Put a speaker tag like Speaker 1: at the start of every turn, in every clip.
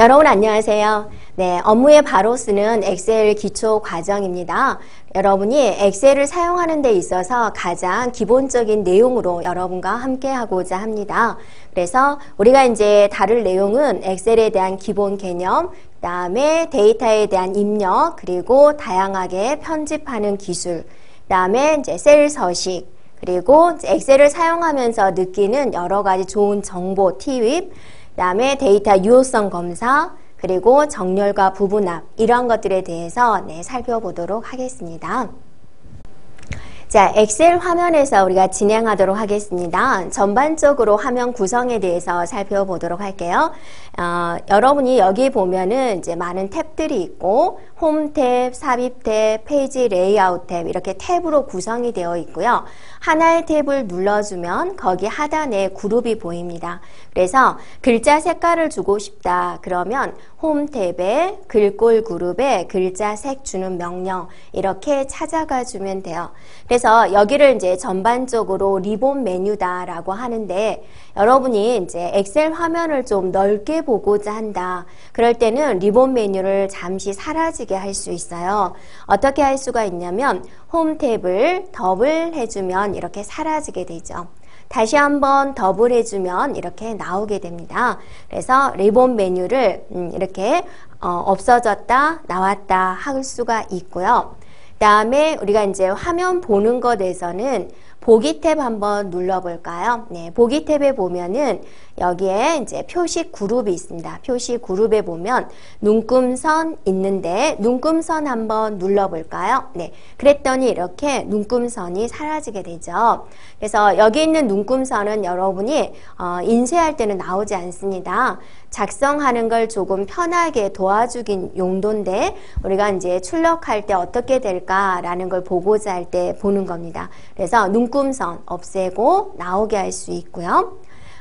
Speaker 1: 여러분 안녕하세요. 네, 업무에 바로 쓰는 엑셀 기초 과정입니다. 여러분이 엑셀을 사용하는 데 있어서 가장 기본적인 내용으로 여러분과 함께 하고자 합니다. 그래서 우리가 이제 다룰 내용은 엑셀에 대한 기본 개념, 그다음에 데이터에 대한 입력, 그리고 다양하게 편집하는 기술, 그다음에 이제 셀 서식, 그리고 엑셀을 사용하면서 느끼는 여러 가지 좋은 정보 팁, 그다음에 데이터 유효성 검사, 그리고 정렬과 부분합 이런 것들에 대해서 살펴보도록 하겠습니다. 자, 엑셀 화면에서 우리가 진행하도록 하겠습니다. 전반적으로 화면 구성에 대해서 살펴보도록 할게요. 여러분이 여기 보면은 이제 많은 탭들이 있고 홈 탭, 삽입 탭, 페이지 레이아웃 탭 이렇게 탭으로 구성이 되어 있고요. 하나의 탭을 눌러주면 거기 하단에 그룹이 보입니다. 그래서 글자 색깔을 주고 싶다 그러면 홈 탭에 글꼴 그룹에 글자 색 주는 명령 이렇게 찾아가 주면 돼요. 그래서 여기를 이제 전반적으로 리본 메뉴다라고 하는데 여러분이 이제 엑셀 화면을 좀 넓게 보고자 한다. 그럴 때는 리본 메뉴를 잠시 사라지게 할 수 있어요. 어떻게 할 수가 있냐면 홈 탭을 더블 해주면 이렇게 사라지게 되죠. 다시 한번 더블 해주면 이렇게 나오게 됩니다. 그래서 리본 메뉴를 이렇게 없어졌다 나왔다 할 수가 있고요. 그 다음에 우리가 이제 화면 보는 것에서는 보기 탭 한번 눌러볼까요? 네, 보기 탭에 보면은 여기에 이제 표시 그룹이 있습니다. 표시 그룹에 보면 눈금선 있는데 눈금선 한번 눌러볼까요? 네, 그랬더니 이렇게 눈금선이 사라지게 되죠. 그래서 여기 있는 눈금선은 여러분이 인쇄할 때는 나오지 않습니다. 작성하는 걸 조금 편하게 도와주긴 용도인데 우리가 이제 출력할 때 어떻게 될까라는 걸 보고자 할 때 보는 겁니다. 그래서 눈금선 없애고 나오게 할 수 있고요.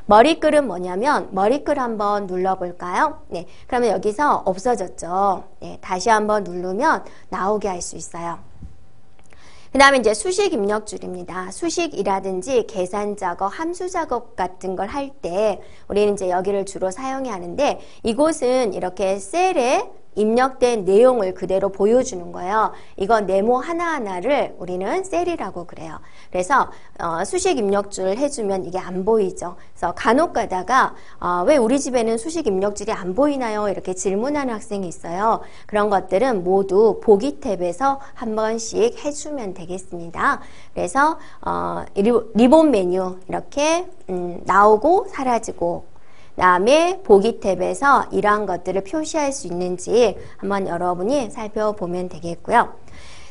Speaker 1: 머리글은 뭐냐면 머리글 한번 눌러볼까요? 네, 그러면 여기서 없어졌죠. 네, 다시 한번 누르면 나오게 할 수 있어요. 그 다음에 이제 수식 입력줄입니다. 수식이라든지 계산 작업, 함수 작업 같은 걸 할 때 우리는 이제 여기를 주로 사용해야 하는데 이곳은 이렇게 셀에 입력된 내용을 그대로 보여주는 거예요. 이거 네모 하나하나를 우리는 셀이라고 그래요. 그래서 수식 입력줄 해주면 이게 안 보이죠. 그래서 간혹 가다가 왜 우리 집에는 수식 입력줄이 안 보이나요? 이렇게 질문하는 학생이 있어요. 그런 것들은 모두 보기 탭에서 한 번씩 해주면 되겠습니다. 그래서 리본 메뉴 이렇게 나오고 사라지고 다음에 보기 탭에서 이러한 것들을 표시할 수 있는지 한번 여러분이 살펴보면 되겠고요.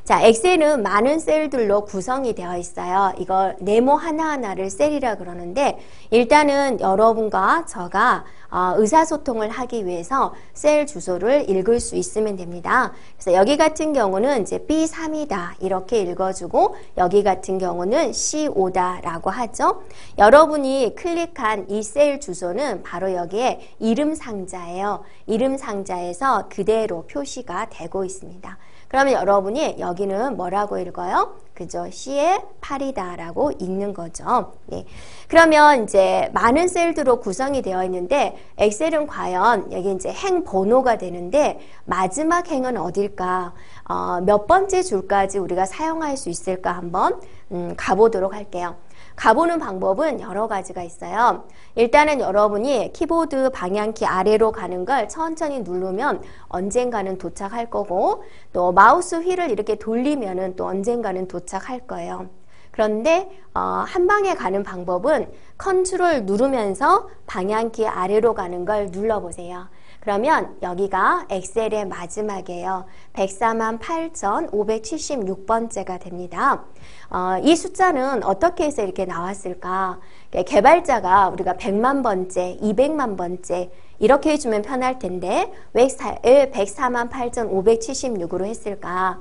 Speaker 1: 자, 엑셀은 많은 셀들로 구성이 되어 있어요. 이걸 네모 하나하나를 셀이라 그러는데 일단은 여러분과 저가 의사소통을 하기 위해서 셀 주소를 읽을 수 있으면 됩니다. 그래서 여기 같은 경우는 이제 B3이다 이렇게 읽어주고 여기 같은 경우는 C5다 라고 하죠. 여러분이 클릭한 이 셀 주소는 바로 여기에 이름 상자예요. 이름 상자에서 그대로 표시가 되고 있습니다. 그러면 여러분이 여기는 뭐라고 읽어요? 그죠? C의 8이다 라고 읽는 거죠. 네. 그러면 이제 많은 셀들로 구성이 되어 있는데 엑셀은 과연 여기 이제 행 번호가 되는데 마지막 행은 어딜까? 몇 번째 줄까지 우리가 사용할 수 있을까 한번 가보도록 할게요. 가보는 방법은 여러 가지가 있어요. 일단은 여러분이 키보드 방향키 아래로 가는 걸 천천히 누르면 언젠가는 도착할 거고 또 마우스 휠을 이렇게 돌리면은 또 언젠가는 도착할 거예요. 그런데 한 방에 가는 방법은 컨트롤 누르면서 방향키 아래로 가는 걸 눌러보세요. 그러면 여기가 엑셀의 마지막이에요. 148,576번째가 됩니다. 이 숫자는 어떻게 해서 이렇게 나왔을까? 개발자가 우리가 100만 번째, 200만 번째 이렇게 해주면 편할 텐데 왜 148,576으로 했을까?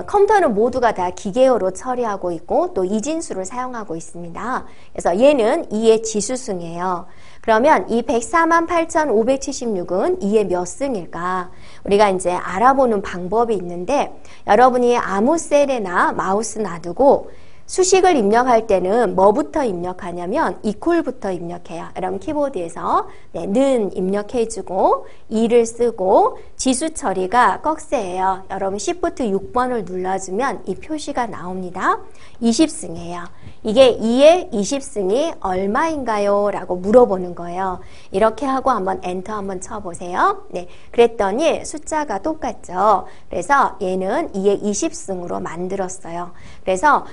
Speaker 1: 컴퓨터는 모두가 다 기계어로 처리하고 있고 또 이진수를 사용하고 있습니다. 그래서 얘는 2의 지수승이에요. 그러면 이 148,576은 2의 몇 승일까? 우리가 이제 알아보는 방법이 있는데 여러분이 아무 셀에나 마우스 놔두고 수식을 입력할 때는 뭐부터 입력하냐면 이퀄부터 입력해요. 여러분 키보드에서 네, 는 입력해주고 2를 쓰고 지수 처리가 꺽쇠예요. 여러분 Shift 6번을 눌러주면 이 표시가 나옵니다. 20승이에요. 이게 2의 20승이 얼마인가요? 라고 물어보는 거예요. 이렇게 하고 한번 엔터 한번 쳐보세요. 네, 그랬더니 숫자가 똑같죠. 그래서 얘는 2의 20승으로 만들었어요. 그래서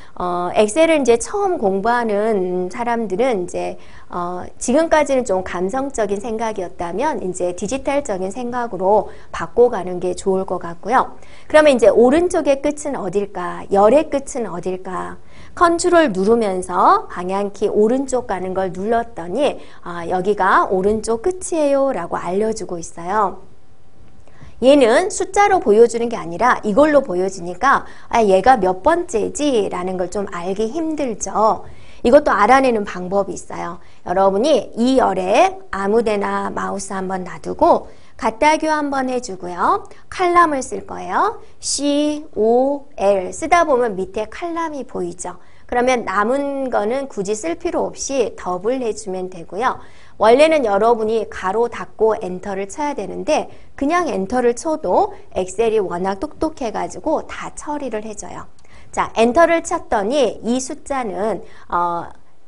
Speaker 1: 엑셀을 이제 처음 공부하는 사람들은 이제 지금까지는 좀 감성적인 생각이었다면 이제 디지털적인 생각으로 바꿔가는 게 좋을 것 같고요. 그러면 이제 오른쪽의 끝은 어딜까? 열의 끝은 어딜까? 컨트롤 누르면서 방향키 오른쪽 가는 걸 눌렀더니 여기가 오른쪽 끝이에요 라고 알려주고 있어요. 얘는 숫자로 보여주는 게 아니라 이걸로 보여지니까 얘가 몇 번째지 라는 걸 좀 알기 힘들죠. 이것도 알아내는 방법이 있어요. 여러분이 이 열에 아무데나 마우스 한번 놔두고 갖다교 한번 해주고요. 칼럼을 쓸 거예요. COL 쓰다 보면 밑에 칼럼이 보이죠. 그러면 남은 거는 굳이 쓸 필요 없이 더블 해주면 되고요. 원래는 여러분이 가로 닫고 엔터를 쳐야 되는데 그냥 엔터를 쳐도 엑셀이 워낙 똑똑해가지고 다 처리를 해줘요. 자, 엔터를 쳤더니 이 숫자는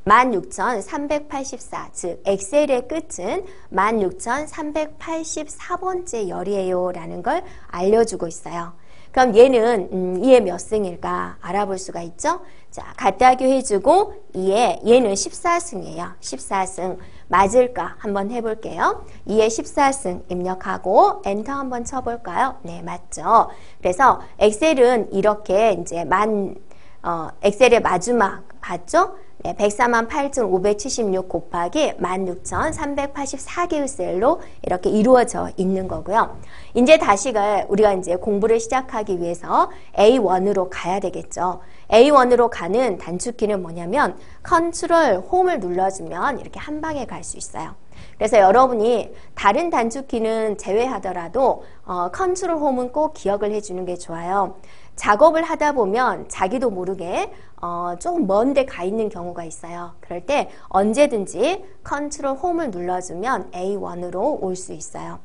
Speaker 1: 16,384, 즉 엑셀의 끝은 16,384번째 열이에요 라는 걸 알려주고 있어요. 그럼 얘는 2의 몇 승일까 알아볼 수가 있죠. 자, 갖다교 해주고 얘는 14승이에요. 14승 맞을까 한번 해볼게요. 2의 14승 입력하고 엔터 한번 쳐볼까요? 네, 맞죠. 그래서 엑셀은 이렇게 이제 엑셀의 마지막 봤죠? 네, 148,576 곱하기 16,384개의 셀로 이렇게 이루어져 있는 거고요. 이제 우리가 이제 공부를 시작하기 위해서 A1으로 가야 되겠죠. A1으로 가는 단축키는 뭐냐면 컨트롤 홈을 눌러주면 이렇게 한 방에 갈 수 있어요. 그래서 여러분이 다른 단축키는 제외하더라도 컨트롤 홈은 꼭 기억을 해주는 게 좋아요. 작업을 하다 보면 자기도 모르게 조금 먼데 가 있는 경우가 있어요. 그럴 때 언제든지 컨트롤 홈을 눌러주면 A1으로 올 수 있어요.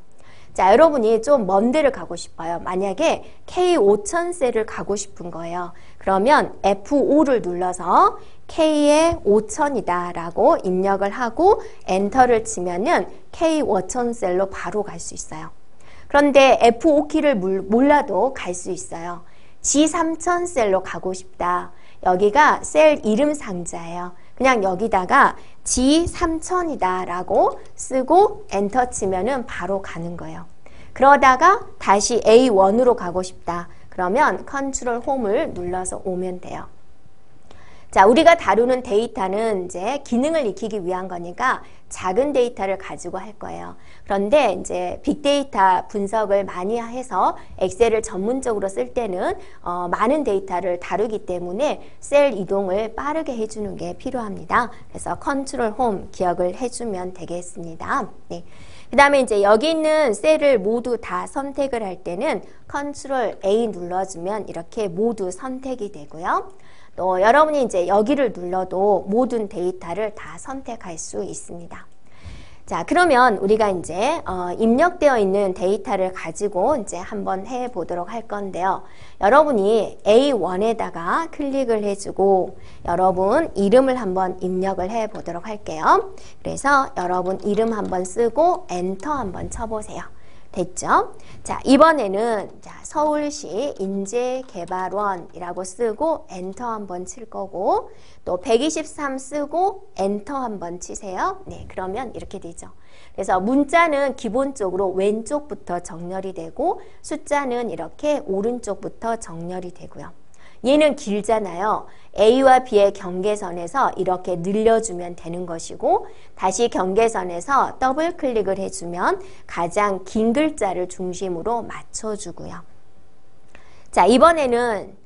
Speaker 1: 자, 여러분이 좀 먼 데를 가고 싶어요. 만약에 K5000셀을 가고 싶은 거예요. 그러면 F5를 눌러서 K의 5000이다 라고 입력을 하고 엔터를 치면은 K5000셀로 바로 갈 수 있어요. 그런데 F5키를 몰라도 갈 수 있어요. G3000셀로 가고 싶다. 여기가 셀 이름 상자예요. 그냥 여기다가 G3000이다 라고 쓰고 엔터 치면은 바로 가는 거예요. 그러다가 다시 A1으로 가고 싶다. 그러면 컨트롤 홈을 눌러서 오면 돼요. 자, 우리가 다루는 데이터는 이제 기능을 익히기 위한 거니까 작은 데이터를 가지고 할 거예요. 그런데 이제 빅데이터 분석을 많이 해서 엑셀을 전문적으로 쓸 때는 많은 데이터를 다루기 때문에 셀 이동을 빠르게 해주는 게 필요합니다. 그래서 컨트롤 홈 기억을 해주면 되겠습니다. 네. 그 다음에 이제 여기 있는 셀을 모두 다 선택을 할 때는 컨트롤 A 눌러주면 이렇게 모두 선택이 되고요. 또 여러분이 이제 여기를 눌러도 모든 데이터를 다 선택할 수 있습니다. 자, 그러면 우리가 이제 입력되어 있는 데이터를 가지고 이제 한번 해 보도록 할 건데요. 여러분이 A1에다가 클릭을 해주고 여러분 이름을 한번 입력을 해 보도록 할게요. 그래서 여러분 이름 한번 쓰고 엔터 한번 쳐보세요. 됐죠? 자, 이번에는 서울시 인재개발원이라고 쓰고 엔터 한번 칠 거고 또 123 쓰고 엔터 한번 치세요. 네, 그러면 이렇게 되죠. 그래서 문자는 기본적으로 왼쪽부터 정렬이 되고 숫자는 이렇게 오른쪽부터 정렬이 되고요. 얘는 길잖아요. A와 B의 경계선에서 이렇게 늘려주면 되는 것이고 다시 경계선에서 더블 클릭을 해주면 가장 긴 글자를 중심으로 맞춰주고요. 자, 이번에는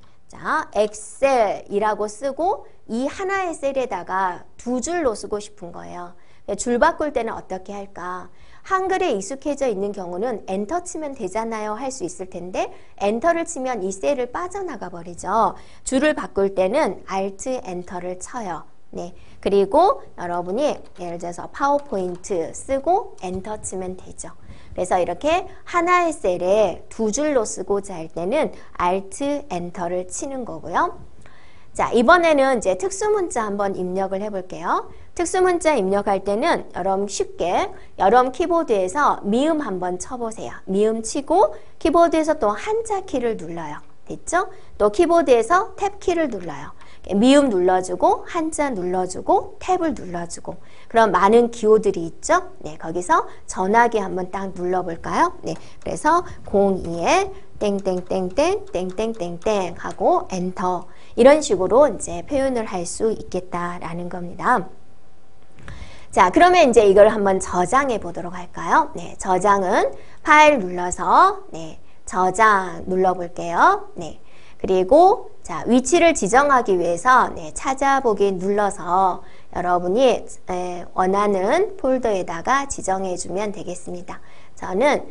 Speaker 1: 엑셀이라고 쓰고 이 하나의 셀에다가 두 줄로 쓰고 싶은 거예요. 줄 바꿀 때는 어떻게 할까? 한글에 익숙해져 있는 경우는 엔터 치면 되잖아요 할 수 있을 텐데 엔터를 치면 이 셀을 빠져나가 버리죠. 줄을 바꿀 때는 Alt 엔터를 쳐요. 네. 그리고 여러분이 예를 들어서 파워포인트 쓰고 엔터 치면 되죠. 그래서 이렇게 하나의 셀에 두 줄로 쓰고자 할 때는 Alt 엔터를 치는 거고요. 자, 이번에는 이제 특수문자 한번 입력을 해볼게요. 특수문자 입력할 때는 여러분 쉽게 여러분 키보드에서 미음 한번 쳐보세요. 미음 치고 키보드에서 또 한자 키를 눌러요. 됐죠? 또 키보드에서 탭 키를 눌러요. 미음 눌러주고 한자 눌러주고 탭을 눌러주고 그럼 많은 기호들이 있죠? 네, 거기서 전화기 한번 딱 눌러볼까요? 네, 그래서 02에 땡땡땡땡 땡땡땡땡 하고 엔터 이런 식으로 이제 표현을 할 수 있겠다라는 겁니다. 자, 그러면 이제 이걸 한번 저장해 보도록 할까요? 네, 저장은 파일 눌러서 네, 저장 눌러볼게요. 네, 그리고 자, 위치를 지정하기 위해서 네, 찾아보기 눌러서 여러분이 원하는 폴더에다가 지정해 주면 되겠습니다. 저는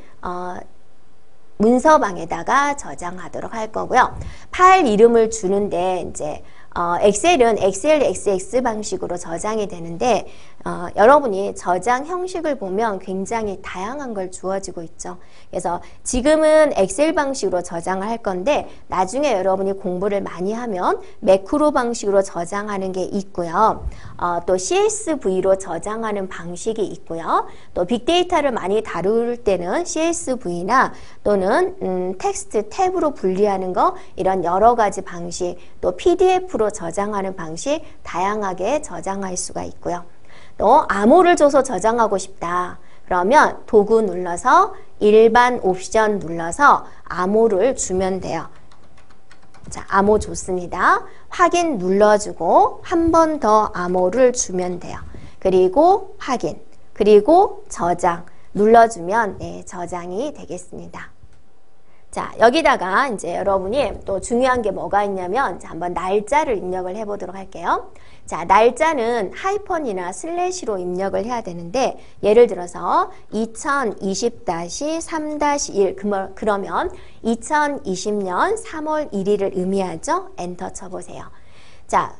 Speaker 1: 문서방에다가 저장하도록 할 거고요. 파일 이름을 주는데 이제 엑셀은 XLXX 방식으로 저장이 되는데 여러분이 저장 형식을 보면 굉장히 다양한 걸 주어지고 있죠. 그래서 지금은 엑셀 방식으로 저장을 할 건데 나중에 여러분이 공부를 많이 하면 매크로 방식으로 저장하는 게 있고요. 또 CSV로 저장하는 방식이 있고요. 또 빅데이터를 많이 다룰 때는 CSV나 또는 텍스트 탭으로 분리하는 거 이런 여러 가지 방식 또 PDF로 저장하는 방식 다양하게 저장할 수가 있고요. 또 암호를 줘서 저장하고 싶다. 그러면 도구 눌러서 일반 옵션 눌러서 암호를 주면 돼요. 자, 암호 좋습니다. 확인 눌러주고 한 번 더 암호를 주면 돼요. 그리고 확인, 그리고 저장 눌러주면 네, 저장이 되겠습니다. 자, 여기다가 이제 여러분이 또 중요한 게 뭐가 있냐면 자, 한번 날짜를 입력을 해보도록 할게요. 자, 날짜는 하이펀이나 슬래시로 입력을 해야 되는데 예를 들어서 2020-3-1 그러면 2020년 3월 1일을 의미하죠. 엔터 쳐보세요. 자,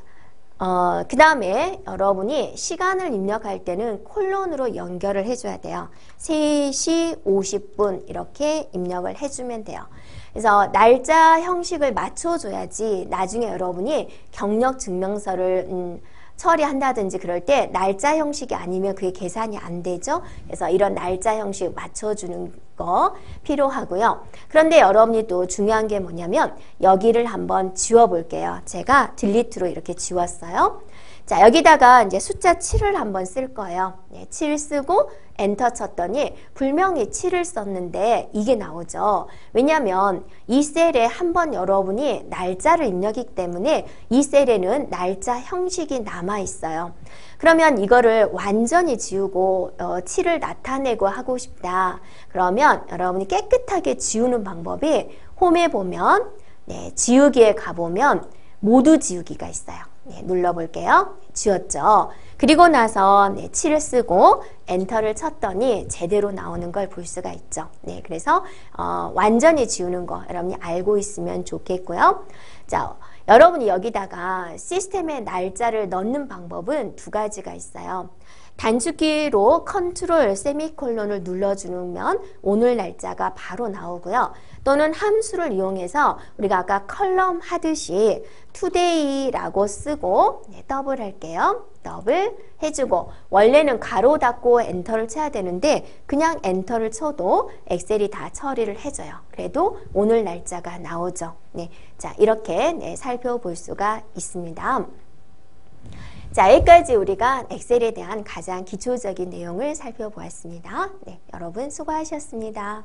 Speaker 1: 그 다음에 여러분이 시간을 입력할 때는 콜론으로 연결을 해줘야 돼요. 3시 50분 이렇게 입력을 해주면 돼요. 그래서 날짜 형식을 맞춰줘야지 나중에 여러분이 경력 증명서를 처리한다든지 그럴 때 날짜 형식이 아니면 그게 계산이 안 되죠. 그래서 이런 날짜 형식 맞춰주는 거 필요하고요. 그런데 여러분이 또 중요한 게 뭐냐면 여기를 한번 지워볼게요. 제가 딜리트로 이렇게 지웠어요. 자, 여기다가 이제 숫자 7을 한번 쓸 거예요. 네, 7 쓰고 엔터 쳤더니 분명히 7을 썼는데 이게 나오죠. 왜냐하면 이 셀에 한번 여러분이 날짜를 입력하기 때문에 이 셀에는 날짜 형식이 남아 있어요. 그러면 이거를 완전히 지우고 7을 나타내고 하고 싶다. 그러면 여러분이 깨끗하게 지우는 방법이 홈에 보면 네, 지우기에 가보면 모두 지우기가 있어요. 네, 눌러볼게요. 지웠죠. 그리고 나서 네, 7을 쓰고 엔터를 쳤더니 제대로 나오는 걸 볼 수가 있죠. 네, 그래서 완전히 지우는 거 여러분이 알고 있으면 좋겠고요. 자, 여러분이 여기다가 시스템에 날짜를 넣는 방법은 두 가지가 있어요. 단축키로 컨트롤 세미콜론을 눌러주면 오늘 날짜가 바로 나오고요. 또는 함수를 이용해서 우리가 아까 컬럼 하듯이 today라고 쓰고 네, 더블 할게요. 더블 해주고 원래는 가로 닫고 엔터를 쳐야 되는데 그냥 엔터를 쳐도 엑셀이 다 처리를 해줘요. 그래도 오늘 날짜가 나오죠. 네, 자 이렇게 네, 살펴볼 수가 있습니다. 자, 여기까지 우리가 엑셀에 대한 가장 기초적인 내용을 살펴보았습니다. 네, 여러분 수고하셨습니다.